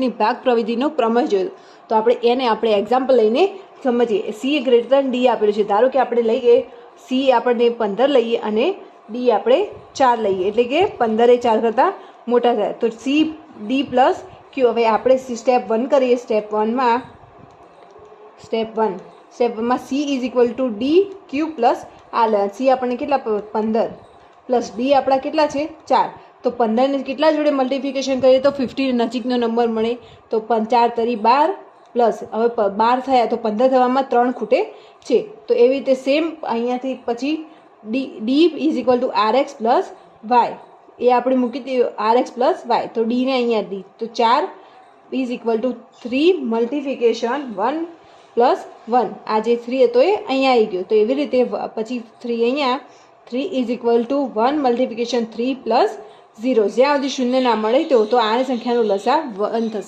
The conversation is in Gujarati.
એની ભાગ પ્રવિધિનો પ્રમેય જોયો. તો આપણે એક્ઝામ્પલ લઈને સમજીએ. સી ગ્રેટર દેન ડી આપેલું છે. ધારો કે આપણે લઈએ સી આપણને 15 લઈએ અને ડી આપણે 4 લઈએ, એટલે કે 15 એ 4 કરતાં મોટા થાય. તો સી ડી પ્લસ ક્યુ. હવે આપણે સ્ટેપ 1 કરીએ. સ્ટેપ 1માં C is equal to D Q plus R. C આપણને કેટલા 15 પ્લસ ડી આપણા કેટલા છે 4. તો 15ને કેટલા જોડે મલ્ટિપ્લિકેશન કરીએ તો 50 નજીકનો નંબર મળે. તો 4 તરી 12 પ્લસ હવે 12 થયા તો 15 થવામાં 3 ખૂટે છે. તો એવી રીતે સેમ અહીંયાથી પછી D is equal to R X plus Y એ આપણે મૂકી દઈએ આર એક્સ પ્લસ વાય. તો ડીને અહીંયા ડી તો 4 is equal two 3 multiplication 1 plus 1. આ જે 3 હતો એ અહીંયા આવી ગયો. તો એવી રીતે પછી 3 અહીંયા 3 is equal two 1 multiplication 3 plus 0. જ્યાં સુધી શૂન્ય ના મળે તો આની સંખ્યાનો લસા 1 થશે.